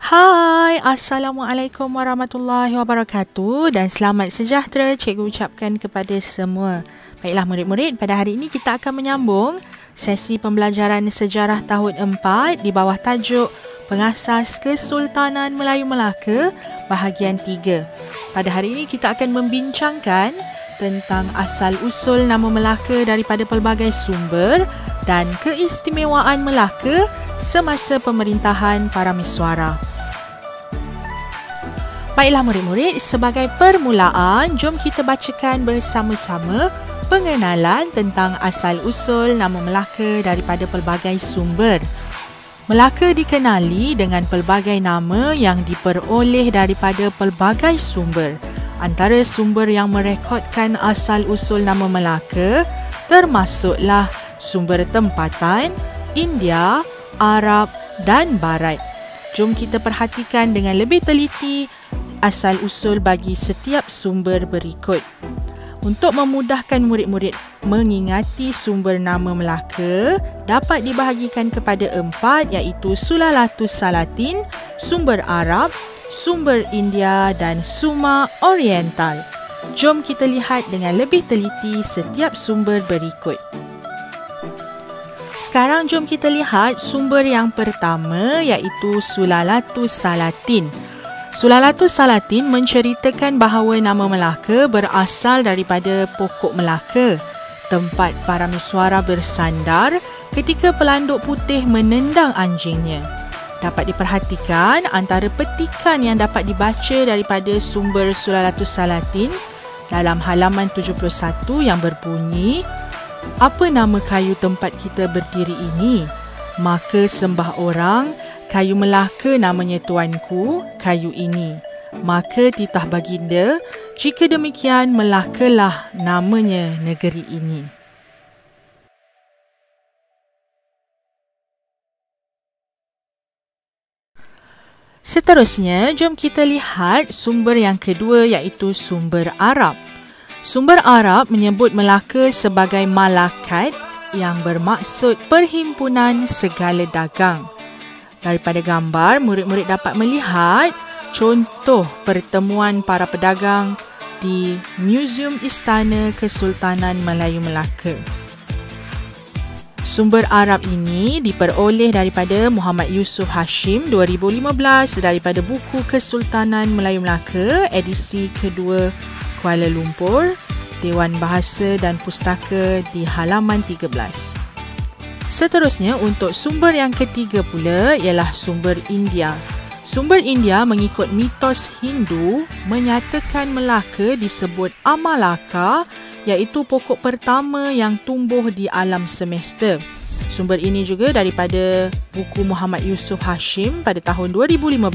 Hai, Assalamualaikum warahmatullahi wabarakatuh dan selamat sejahtera cikgu ucapkan kepada semua. Baiklah murid-murid, pada hari ini kita akan menyambung sesi pembelajaran sejarah tahun 4 di bawah tajuk Pengasas Kesultanan Melayu Melaka bahagian 3. Pada hari ini kita akan membincangkan tentang asal-usul nama Melaka daripada pelbagai sumber dan keistimewaan Melaka semasa pemerintahan Parameswara. Baiklah murid-murid, sebagai permulaan, jom kita bacakan bersama-sama pengenalan tentang asal-usul nama Melaka daripada pelbagai sumber. Melaka dikenali dengan pelbagai nama yang diperoleh daripada pelbagai sumber. Antara sumber yang merekodkan asal-usul nama Melaka termasuklah sumber tempatan, India, Arab dan Barat. Jom kita perhatikan dengan lebih teliti asal-usul bagi setiap sumber berikut. Untuk memudahkan murid-murid mengingati sumber nama Melaka, dapat dibahagikan kepada 4 iaitu Sulalatus Salatin, sumber Arab, sumber India dan Suma Oriental. Jom kita lihat dengan lebih teliti setiap sumber berikut. Sekarang jom kita lihat sumber yang pertama iaitu Sulalatus Salatin. Sulalatus Salatin menceritakan bahawa nama Melaka berasal daripada pokok Melaka, tempat Parameswara bersandar ketika pelanduk putih menendang anjingnya. Dapat diperhatikan antara petikan yang dapat dibaca daripada sumber Sulalatus Salatin dalam halaman 71 yang berbunyi, "Apa nama kayu tempat kita berdiri ini? Maka sembah orang, kayu Melaka namanya tuanku, kayu ini. Maka titah baginda, jika demikian Melakalah namanya negeri ini." Seterusnya, jom kita lihat sumber yang kedua iaitu sumber Arab. Sumber Arab menyebut Melaka sebagai Malakat yang bermaksud perhimpunan segala dagang. Daripada gambar, murid-murid dapat melihat contoh pertemuan para pedagang di Museum Istana Kesultanan Melayu Melaka. Sumber Arab ini diperoleh daripada Muhammad Yusuf Hashim 2015 daripada buku Kesultanan Melayu Melaka edisi kedua Kuala Lumpur, Dewan Bahasa dan Pustaka di halaman 13. Seterusnya untuk sumber yang ketiga pula ialah sumber India. Sumber India mengikut mitos Hindu menyatakan Melaka disebut Amalaka iaitu pokok pertama yang tumbuh di alam semesta. Sumber ini juga daripada buku Muhammad Yusuf Hashim pada tahun 2015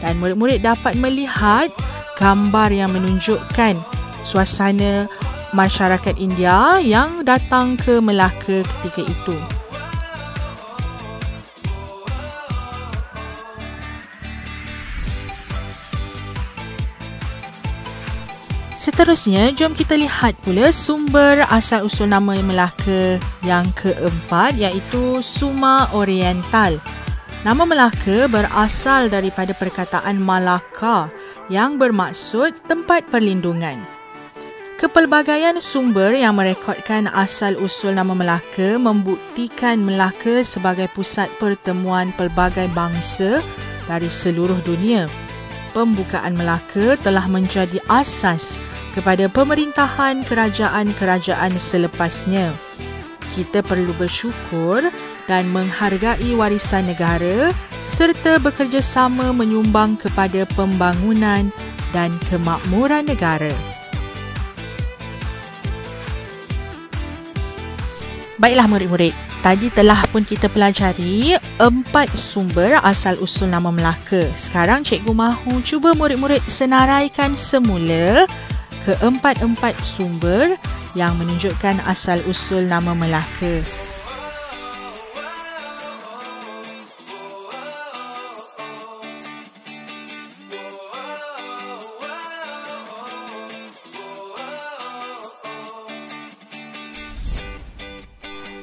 dan murid-murid dapat melihat gambar yang menunjukkan suasana masyarakat India yang datang ke Melaka ketika itu. Seterusnya, jom kita lihat pula sumber asal-usul nama Melaka yang keempat iaitu Suma Oriental. Nama Melaka berasal daripada perkataan Malaka yang bermaksud tempat perlindungan. Kepelbagaian sumber yang merekodkan asal-usul nama Melaka membuktikan Melaka sebagai pusat pertemuan pelbagai bangsa dari seluruh dunia. Pembukaan Melaka telah menjadi asas kepada pemerintahan kerajaan-kerajaan selepasnya. Kita perlu bersyukur dan menghargai warisan negara serta bekerjasama menyumbang kepada pembangunan dan kemakmuran negara. Baiklah murid-murid, tadi telah pun kita pelajari 4 sumber asal-usul nama Melaka. Sekarang cikgu mahu cuba murid-murid senaraikan semula keempat-empat sumber yang menunjukkan asal-usul nama Melaka.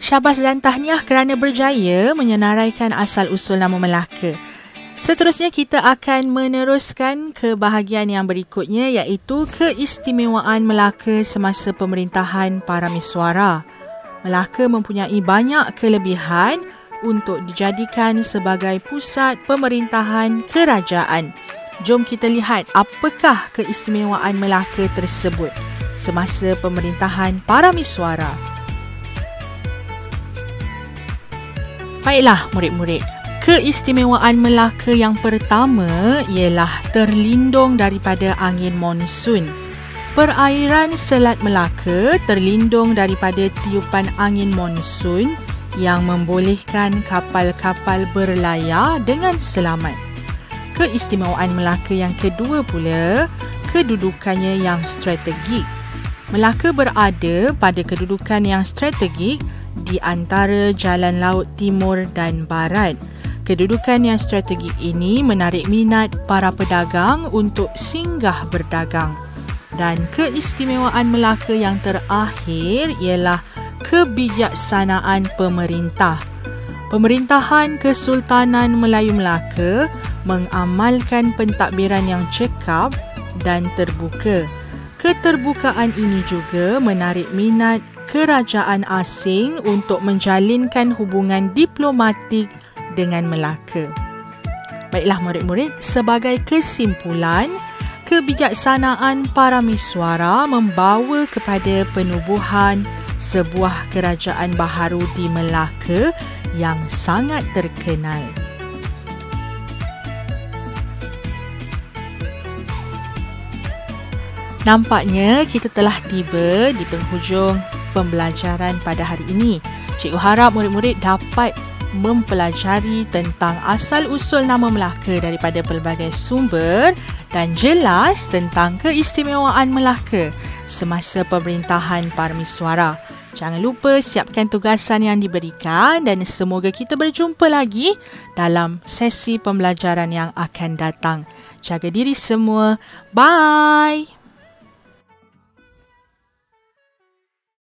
Syabas dan tahniah kerana berjaya menyenaraikan asal-usul nama Melaka. Seterusnya kita akan meneruskan ke bahagian yang berikutnya, iaitu keistimewaan Melaka semasa pemerintahan Parameswara. Melaka mempunyai banyak kelebihan untuk dijadikan sebagai pusat pemerintahan kerajaan. Jom kita lihat apakah keistimewaan Melaka tersebut semasa pemerintahan Parameswara. Baiklah murid-murid, keistimewaan Melaka yang pertama ialah terlindung daripada angin monsun. Perairan Selat Melaka terlindung daripada tiupan angin monsun yang membolehkan kapal-kapal berlayar dengan selamat. Keistimewaan Melaka yang kedua pula, kedudukannya yang strategik. Melaka berada pada kedudukan yang strategik di antara jalan laut timur dan barat. Kedudukan yang strategik ini menarik minat para pedagang untuk singgah berdagang. Dan keistimewaan Melaka yang terakhir ialah kebijaksanaan pemerintah. Pemerintahan Kesultanan Melayu Melaka mengamalkan pentadbiran yang cekap dan terbuka. Keterbukaan ini juga menarik minat kerajaan asing untuk menjalinkan hubungan diplomatik dengan Melaka. Baiklah murid-murid, sebagai kesimpulan, kebijaksanaan Parameswara membawa kepada penubuhan sebuah kerajaan baharu di Melaka yang sangat terkenal. Nampaknya kita telah tiba di penghujung pembelajaran pada hari ini. Cikgu harap murid-murid dapat mempelajari tentang asal-usul nama Melaka daripada pelbagai sumber dan jelas tentang keistimewaan Melaka semasa pemerintahan Parameswara. Jangan lupa siapkan tugasan yang diberikan dan semoga kita berjumpa lagi dalam sesi pembelajaran yang akan datang. Jaga diri semua. Bye!